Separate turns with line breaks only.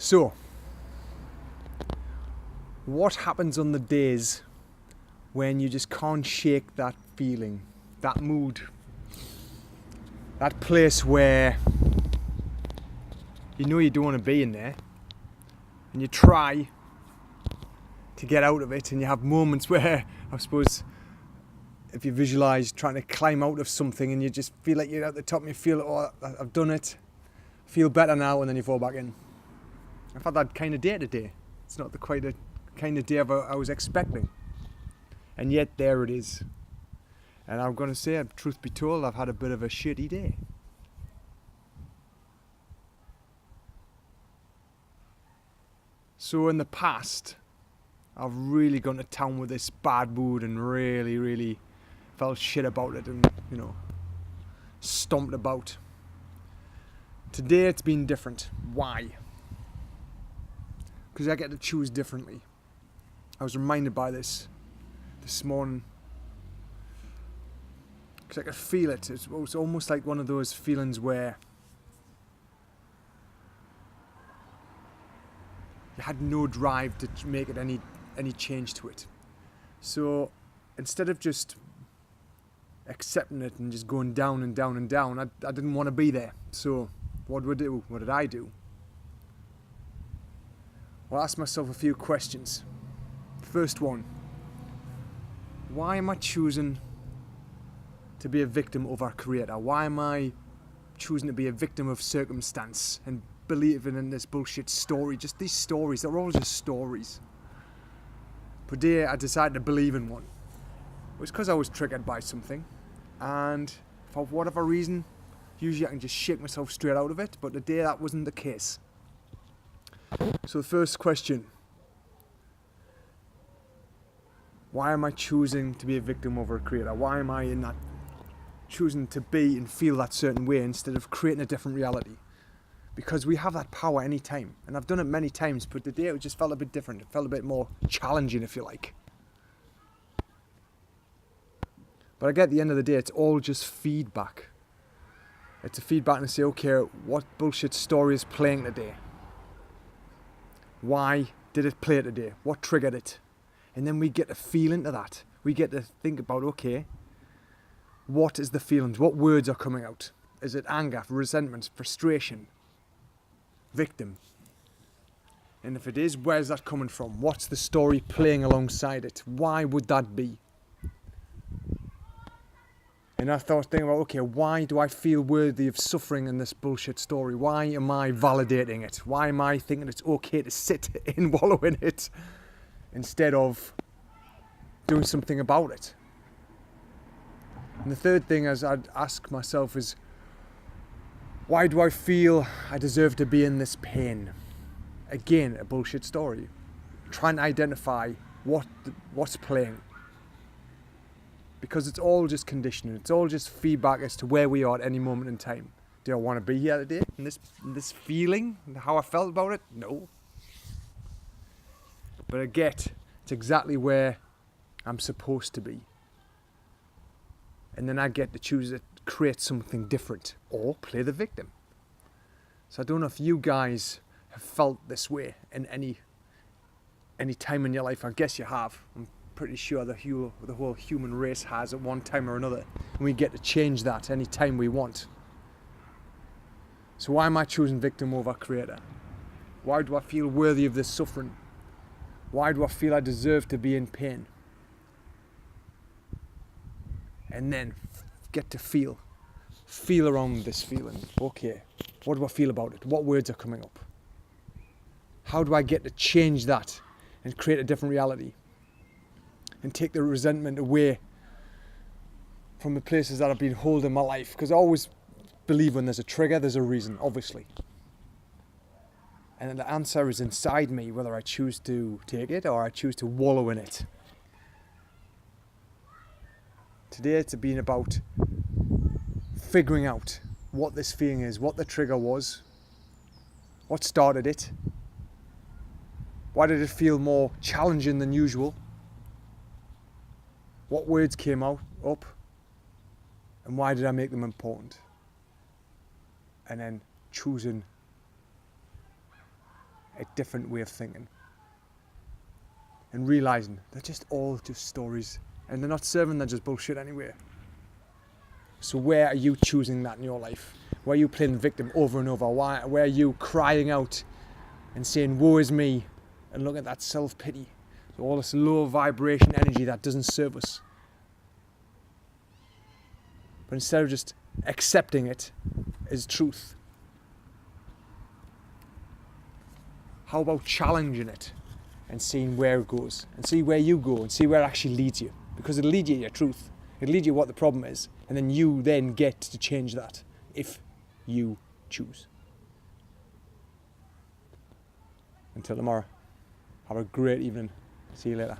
So, what happens on the days when you just can't shake that feeling, that mood, that place where you know you don't want to be in there, and you try to get out of it, and you have moments where, I suppose, if you visualise trying to climb out of something and you just feel like you're at the top and you feel, oh, I've done it, I feel better now, and then you fall back in. I've had that kind of day today. It's not quite the kind of day I was expecting. And yet there it is. And I'm going to say, truth be told, I've had a bit of a shitty day. So in the past, I've really gone to town with this bad mood and really felt shit about it and, stomped about. Today it's been different. Why? Because I get to choose differently. I was reminded by this morning. Because I could feel it. It was almost like one of those feelings where you had no drive to make it any change to it. So instead of just accepting it and just going down and down and down, I didn't want to be there. So what did I do? What did I do? Well, I asked myself a few questions. First one, why am I choosing to be a victim of our creator? Why am I choosing to be a victim of circumstance and believing in this bullshit story? Just these stories, they're all just stories. But today I decided to believe in one. It was because I was triggered by something, and for whatever reason, usually I can just shake myself straight out of it, but today that wasn't the case. So the first question, why am I choosing to be a victim of our creator? Why am I in that choosing to be and feel that certain way instead of creating a different reality? Because we have that power any time, and I've done it many times, but today it just felt a bit different. It felt a bit more challenging, if you like. But I get at the end of the day, it's all just feedback. It's a feedback to say, okay, what bullshit story is playing today? Why did it play today? What triggered it? And then we get to feel into that. We get to think about, okay, what is the feelings? What words are coming out? Is it anger, resentment, frustration, victim? And if it is, where's that coming from? What's the story playing alongside it? Why would that be? And I thought, thinking about, okay, why do I feel worthy of suffering in this bullshit story? Why am I validating it? Why am I thinking it's okay to sit and wallow in it instead of doing something about it? And the third thing as I'd ask myself is, why do I feel I deserve to be in this pain? Again, a bullshit story. Trying to identify what's playing. Because it's all just conditioning. It's all just feedback as to where we are at any moment in time. Do I want to be here today? In this feeling? How I felt about it? No. But I get it's exactly where I'm supposed to be. And then I get to choose to create something different or play the victim. So I don't know if you guys have felt this way in any time in your life. I guess you have. I'm pretty sure the whole human race has at one time or another. And we get to change that any time we want. So why am I choosing victim over creator? Why do I feel worthy of this suffering? Why do I feel I deserve to be in pain? And then get to feel around this feeling. Okay, what do I feel about it? What words are coming up? How do I get to change that and create a different reality? And take the resentment away from the places that I've been holding my life. Because I always believe when there's a trigger, there's a reason, obviously. And the answer is inside me, whether I choose to take it or I choose to wallow in it. Today it's been about figuring out what this feeling is, what the trigger was, what started it, why did it feel more challenging than usual, what words came up, and why did I make them important? And then choosing a different way of thinking. And realising they're just all just stories. And they're not serving, they're just bullshit anyway. So where are you choosing that in your life? Where are you playing the victim over and over? Where are you crying out and saying, woe is me? And look at that self-pity. So all this low vibration energy that doesn't serve us. But instead of just accepting it as truth, how about challenging it and seeing where it goes, and see where you go, and see where it actually leads you? Because it'll lead you to your truth. It'll lead you what the problem is, and then you then get to change that if you choose. Until tomorrow, have a great evening. See you later.